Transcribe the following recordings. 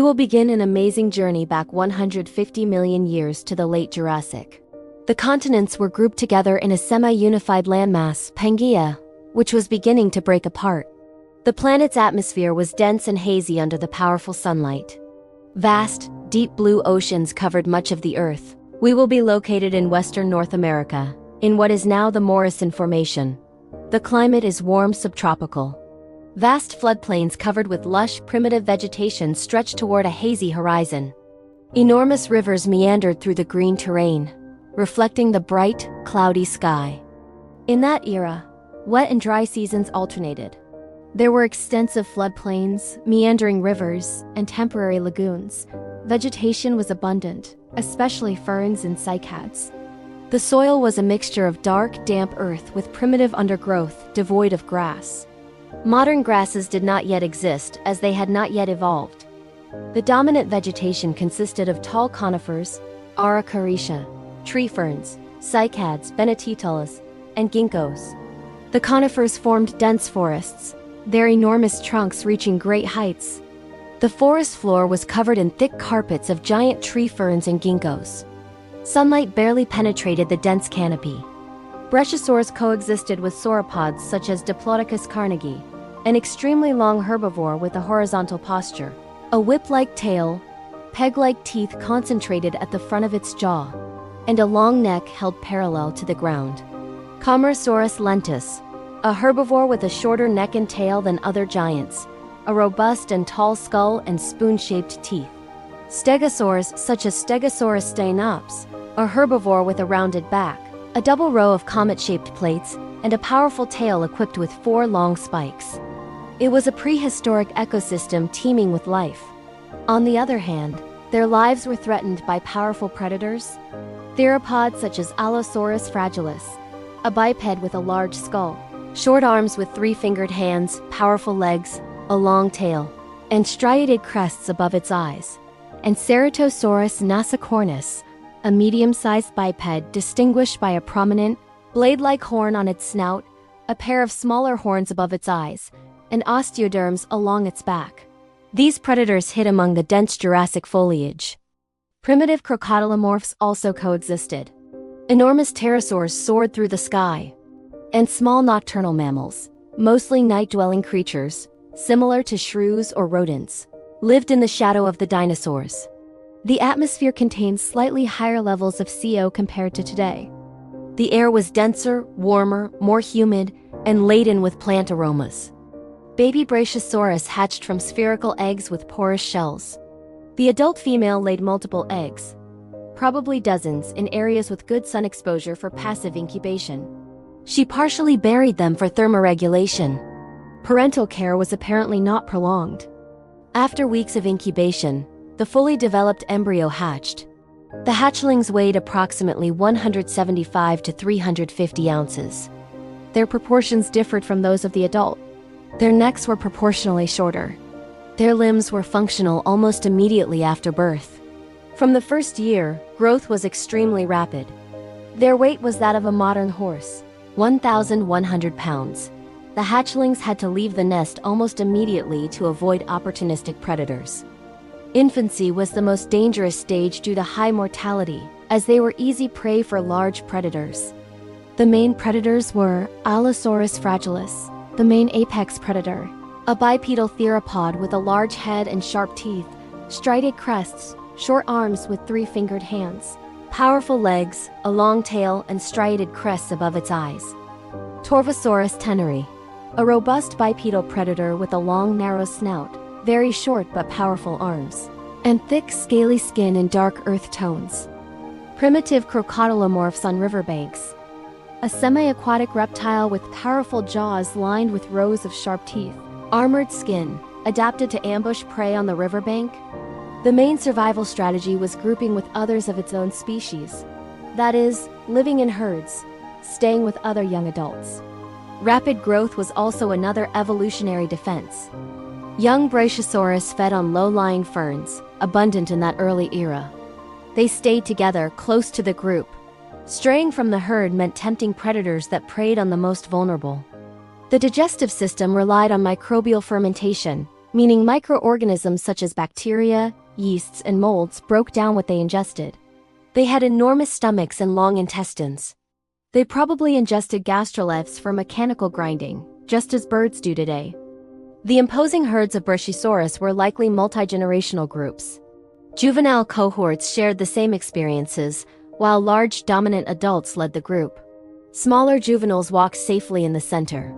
will begin an amazing journey back 150 million years to the late Jurassic. The continents were grouped together in a semi-unified landmass, Pangaea, which was beginning to break apart. The planet's atmosphere was dense and hazy under the powerful sunlight. Vast, deep blue oceans covered much of the Earth. We will be located in western North America, in what is now the Morrison Formation. The climate is warm subtropical. Vast floodplains covered with lush, primitive vegetation stretched toward a hazy horizon. Enormous rivers meandered through the green terrain, reflecting the bright, cloudy sky. In that era, wet and dry seasons alternated. There were extensive floodplains, meandering rivers, and temporary lagoons. Vegetation was abundant, especially ferns and cycads. The soil was a mixture of dark, damp earth with primitive undergrowth, devoid of grass. Modern grasses did not yet exist, as they had not yet evolved. The dominant vegetation consisted of tall conifers, araucaria, tree ferns, cycads, bennetetulas, and ginkgos. The conifers formed dense forests, their enormous trunks reaching great heights. The forest floor was covered in thick carpets of giant tree ferns and ginkgos. Sunlight barely penetrated the dense canopy. Brachiosaurus coexisted with sauropods such as Diplodocus carnegie, an extremely long herbivore with a horizontal posture, a whip-like tail, peg-like teeth concentrated at the front of its jaw, and a long neck held parallel to the ground. Camarasaurus lentus, a herbivore with a shorter neck and tail than other giants, a robust and tall skull and spoon-shaped teeth. Stegosaurs such as Stegosaurus steinops, a herbivore with a rounded back, a double row of comet-shaped plates, and a powerful tail equipped with 4 long spikes. It was a prehistoric ecosystem teeming with life. On the other hand, their lives were threatened by powerful predators. Theropods such as Allosaurus fragilis, a biped with a large skull, short arms with 3-fingered hands, powerful legs, a long tail, and striated crests above its eyes. And Ceratosaurus nasicornis, a medium-sized biped distinguished by a prominent, blade-like horn on its snout, a pair of smaller horns above its eyes, and osteoderms along its back. These predators hid among the dense Jurassic foliage. Primitive crocodilomorphs also coexisted. Enormous pterosaurs soared through the sky. And small nocturnal mammals, mostly night-dwelling creatures, similar to shrews or rodents, lived in the shadow of the dinosaurs. The atmosphere contained slightly higher levels of CO compared to today. The air was denser, warmer, more humid, and laden with plant aromas. Baby Brachiosaurus hatched from spherical eggs with porous shells. The adult female laid multiple eggs, probably dozens, in areas with good sun exposure for passive incubation. She partially buried them for thermoregulation. Parental care was apparently not prolonged. After weeks of incubation, the fully developed embryo hatched. The hatchlings weighed approximately 175 to 350 ounces. Their proportions differed from those of the adult. Their necks were proportionally shorter. Their limbs were functional almost immediately after birth. From the first year, growth was extremely rapid. Their weight was that of a modern horse, 1,100 pounds. The hatchlings had to leave the nest almost immediately to avoid opportunistic predators. Infancy was the most dangerous stage due to high mortality, as they were easy prey for large predators. The main predators were Allosaurus fragilis, the main apex predator, a bipedal theropod with a large head and sharp teeth, striated crests, short arms with 3-fingered hands, powerful legs, a long tail, and striated crests above its eyes. Torvosaurus teneri, a robust bipedal predator with a long, narrow snout, very short but powerful arms, and thick, scaly skin in dark earth tones. Primitive crocodilomorphs on riverbanks, a semi-aquatic reptile with powerful jaws lined with rows of sharp teeth, armored skin, adapted to ambush prey on the riverbank. The main survival strategy was grouping with others of its own species, that is, living in herds, staying with other young adults. Rapid growth was also another evolutionary defense. Young Brachiosaurus fed on low-lying ferns, abundant in that early era. They stayed together, close to the group. Straying from the herd meant tempting predators that preyed on the most vulnerable. The digestive system relied on microbial fermentation, meaning microorganisms such as bacteria, yeasts, and molds broke down what they ingested. They had enormous stomachs and long intestines. They probably ingested gastroliths for mechanical grinding, just as birds do today. The imposing herds of Brachiosaurus were likely multi-generational groups. Juvenile cohorts shared the same experiences, while large dominant adults led the group. Smaller juveniles walked safely in the center.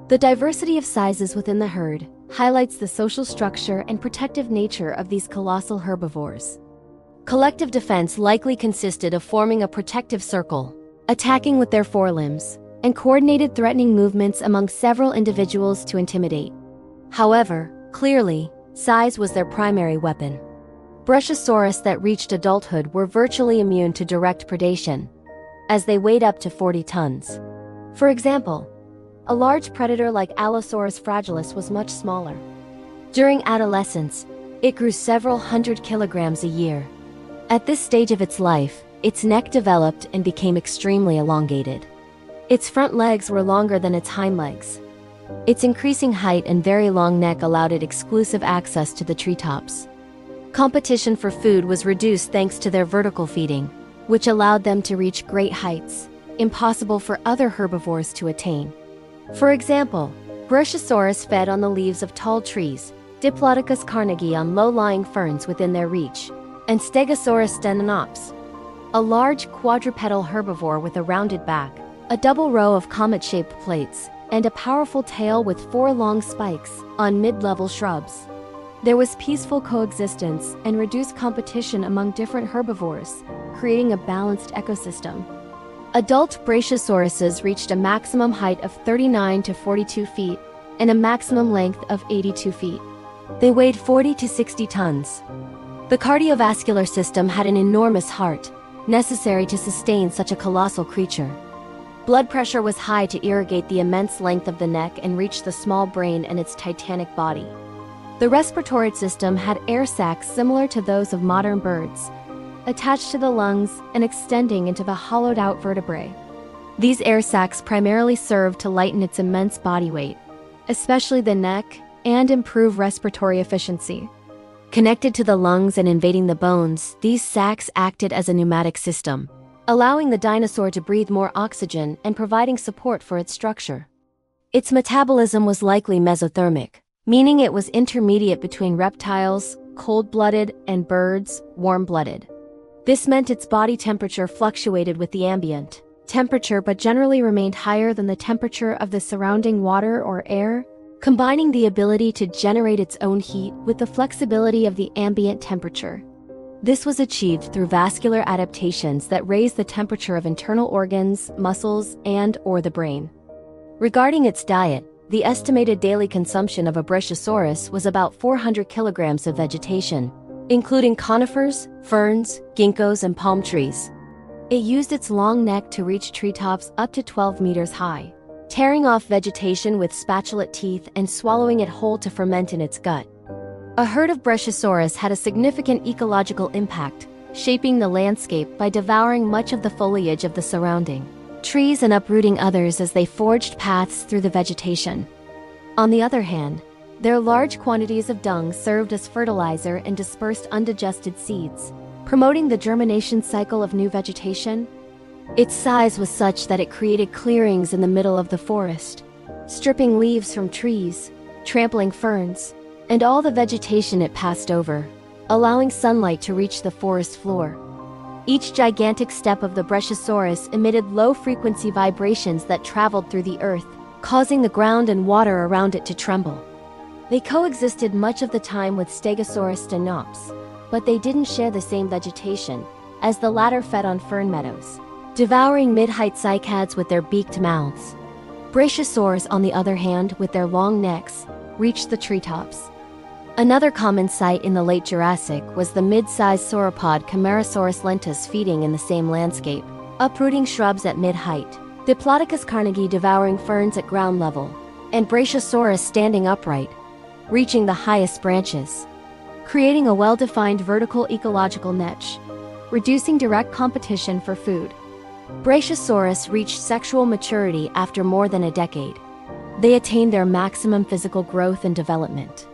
The diversity of sizes within the herd highlights the social structure and protective nature of these colossal herbivores. Collective defense likely consisted of forming a protective circle, attacking with their forelimbs, and coordinated threatening movements among several individuals to intimidate. However, clearly, size was their primary weapon. Brachiosaurus that reached adulthood were virtually immune to direct predation, as they weighed up to 40 tons. For example, a large predator like Allosaurus fragilis was much smaller. During adolescence, it grew several hundred kilograms a year. At this stage of its life, its neck developed and became extremely elongated. Its front legs were longer than its hind legs. Its increasing height and very long neck allowed it exclusive access to the treetops. Competition for food was reduced thanks to their vertical feeding, which allowed them to reach great heights, impossible for other herbivores to attain. For example, Brachiosaurus fed on the leaves of tall trees, Diplodocus carnegie on low-lying ferns within their reach, and Stegosaurus steninops, a large quadrupedal herbivore with a rounded back, a double row of comet-shaped plates, and a powerful tail with 4 long spikes on mid-level shrubs. There was peaceful coexistence and reduced competition among different herbivores, creating a balanced ecosystem. Adult Brachiosauruses reached a maximum height of 39 to 42 feet and a maximum length of 82 feet. They weighed 40 to 60 tons. The cardiovascular system had an enormous heart, necessary to sustain such a colossal creature. Blood pressure was high to irrigate the immense length of the neck and reach the small brain and its titanic body. The respiratory system had air sacs similar to those of modern birds, attached to the lungs and extending into the hollowed-out vertebrae. These air sacs primarily served to lighten its immense body weight, especially the neck, and improve respiratory efficiency. Connected to the lungs and invading the bones, these sacs acted as a pneumatic system, allowing the dinosaur to breathe more oxygen and providing support for its structure. Its metabolism was likely mesothermic, meaning it was intermediate between reptiles, cold-blooded, and birds, warm-blooded. This meant its body temperature fluctuated with the ambient temperature but generally remained higher than the temperature of the surrounding water or air, combining the ability to generate its own heat with the flexibility of the ambient temperature. This was achieved through vascular adaptations that raised the temperature of internal organs, muscles, and/or the brain. Regarding its diet, the estimated daily consumption of a Brachiosaurus was about 400 kilograms of vegetation, including conifers, ferns, ginkgos, and palm trees. It used its long neck to reach treetops up to 12 meters high, tearing off vegetation with spatulate teeth and swallowing it whole to ferment in its gut. A herd of Brachiosaurus had a significant ecological impact, shaping the landscape by devouring much of the foliage of the surrounding trees and uprooting others as they forged paths through the vegetation. On the other hand, their large quantities of dung served as fertilizer and dispersed undigested seeds, promoting the germination cycle of new vegetation. Its size was such that it created clearings in the middle of the forest, stripping leaves from trees, trampling ferns, and all the vegetation it passed over, allowing sunlight to reach the forest floor. Each gigantic step of the Brachiosaurus emitted low-frequency vibrations that traveled through the earth, causing the ground and water around it to tremble. They coexisted much of the time with Stegosaurus steninops, but they didn't share the same vegetation, as the latter fed on fern meadows, devouring mid-height cycads with their beaked mouths. Brachiosaurs, on the other hand, with their long necks, reached the treetops. Another common sight in the late Jurassic was the mid-sized sauropod Camarasaurus lentus feeding in the same landscape, uprooting shrubs at mid-height, Diplodocus carnegie devouring ferns at ground level, and Brachiosaurus standing upright, reaching the highest branches, creating a well-defined vertical ecological niche, reducing direct competition for food. Brachiosaurus reached sexual maturity after more than a decade. They attained their maximum physical growth and development.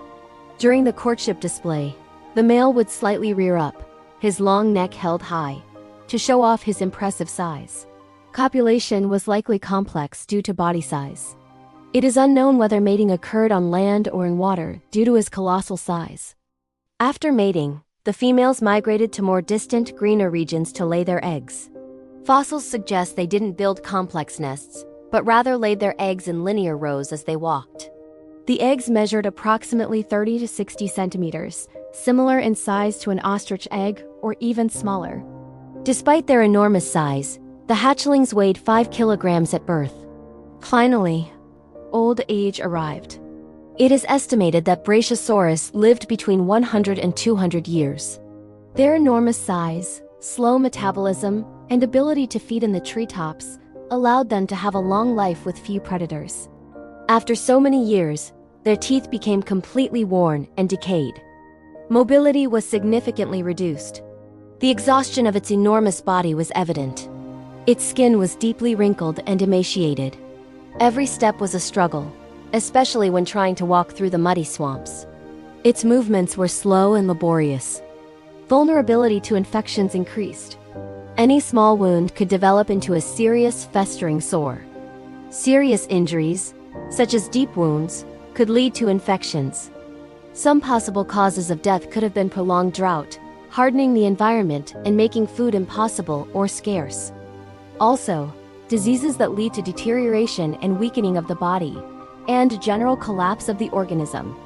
During the courtship display, the male would slightly rear up, his long neck held high, to show off his impressive size. Copulation was likely complex due to body size. It is unknown whether mating occurred on land or in water due to his colossal size. After mating, the females migrated to more distant, greener regions to lay their eggs. Fossils suggest they didn't build complex nests, but rather laid their eggs in linear rows as they walked. The eggs measured approximately 30 to 60 centimeters, similar in size to an ostrich egg or even smaller. Despite their enormous size, the hatchlings weighed 5 kilograms at birth. Finally, old age arrived. It is estimated that Brachiosaurus lived between 100 and 200 years. Their enormous size, slow metabolism, and ability to feed in the treetops allowed them to have a long life with few predators. After so many years, their teeth became completely worn and decayed. Mobility was significantly reduced. The exhaustion of its enormous body was evident. Its skin was deeply wrinkled and emaciated. Every step was a struggle, especially when trying to walk through the muddy swamps. Its movements were slow and laborious. Vulnerability to infections increased. Any small wound could develop into a serious, festering sore. Serious injuries, such as deep wounds, could lead to infections. Some possible causes of death could have been prolonged drought, hardening the environment and making food impossible or scarce. Also, diseases that lead to deterioration and weakening of the body, and general collapse of the organism.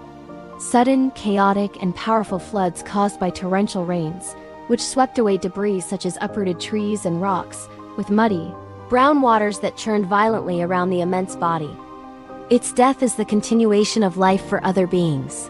Sudden, chaotic, and powerful floods caused by torrential rains, which swept away debris such as uprooted trees and rocks, with muddy, brown waters that churned violently around the immense body. Its death is the continuation of life for other beings.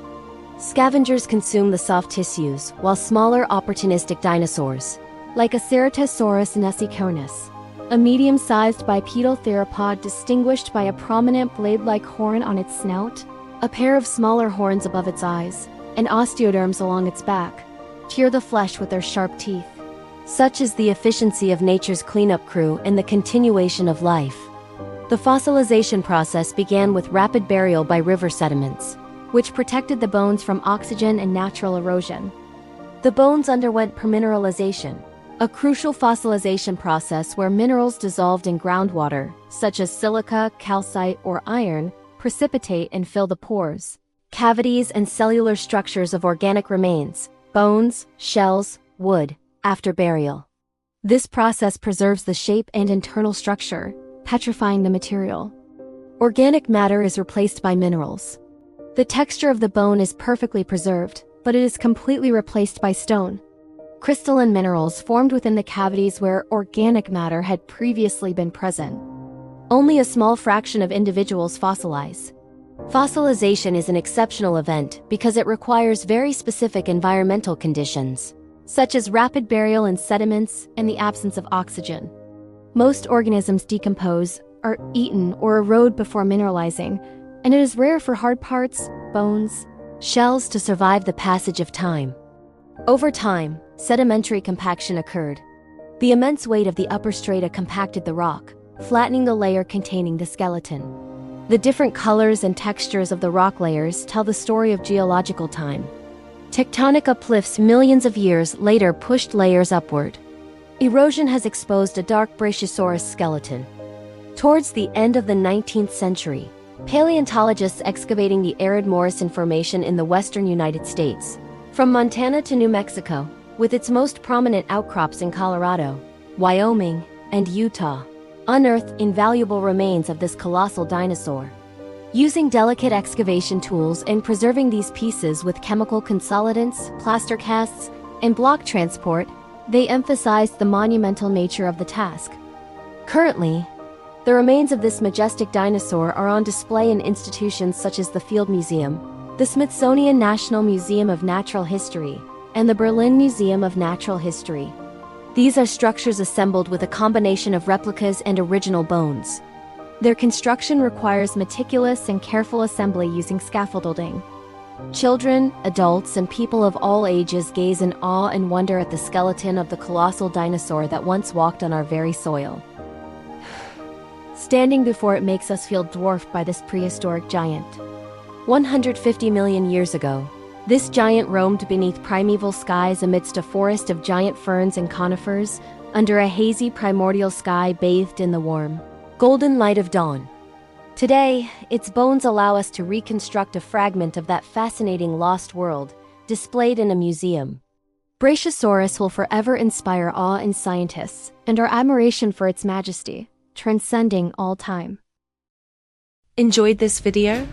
Scavengers consume the soft tissues, while smaller opportunistic dinosaurs, like a Ceratosaurus nessicornis, a medium-sized bipedal theropod distinguished by a prominent blade-like horn on its snout, a pair of smaller horns above its eyes, and osteoderms along its back, tear the flesh with their sharp teeth. Such is the efficiency of nature's cleanup crew and the continuation of life. The fossilization process began with rapid burial by river sediments, which protected the bones from oxygen and natural erosion. The bones underwent permineralization, a crucial fossilization process where minerals dissolved in groundwater, such as silica, calcite, or iron, precipitate and fill the pores, cavities, and cellular structures of organic remains, bones, shells, wood, after burial. This process preserves the shape and internal structure, petrifying the material. Organic matter is replaced by minerals. The texture of the bone is perfectly preserved, but it is completely replaced by stone. Crystalline minerals formed within the cavities where organic matter had previously been present. Only a small fraction of individuals fossilize. Fossilization is an exceptional event because it requires very specific environmental conditions, such as rapid burial in sediments and the absence of oxygen. Most organisms decompose, are eaten, or erode before mineralizing, and it is rare for hard parts, bones, shells to survive the passage of time. Over time, sedimentary compaction occurred. The immense weight of the upper strata compacted the rock, flattening the layer containing the skeleton. The different colors and textures of the rock layers tell the story of geological time. Tectonic uplifts millions of years later pushed layers upward. Erosion has exposed a dark Brachiosaurus skeleton. Towards the end of the 19th century, paleontologists excavating the arid Morrison Formation in the western United States, from Montana to New Mexico, with its most prominent outcrops in Colorado, Wyoming, and Utah, unearthed invaluable remains of this colossal dinosaur. Using delicate excavation tools and preserving these pieces with chemical consolidants, plaster casts, and block transport, they emphasized the monumental nature of the task. Currently, the remains of this majestic dinosaur are on display in institutions such as the Field Museum, the Smithsonian National Museum of Natural History, and the Berlin Museum of Natural History. These are structures assembled with a combination of replicas and original bones. Their construction requires meticulous and careful assembly using scaffolding. Children, adults, and people of all ages gaze in awe and wonder at the skeleton of the colossal dinosaur that once walked on our very soil. Standing before it makes us feel dwarfed by this prehistoric giant. 150 million years ago, This giant roamed beneath primeval skies amidst a forest of giant ferns and conifers, under a hazy primordial sky bathed in the warm, golden light of dawn. Today, its bones allow us to reconstruct a fragment of that fascinating lost world, displayed in a museum. Brachiosaurus will forever inspire awe in scientists and our admiration for its majesty, transcending all time. Enjoyed this video?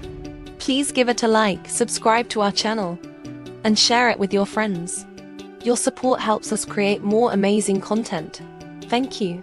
Please give it a like, subscribe to our channel, and share it with your friends. Your support helps us create more amazing content. Thank you.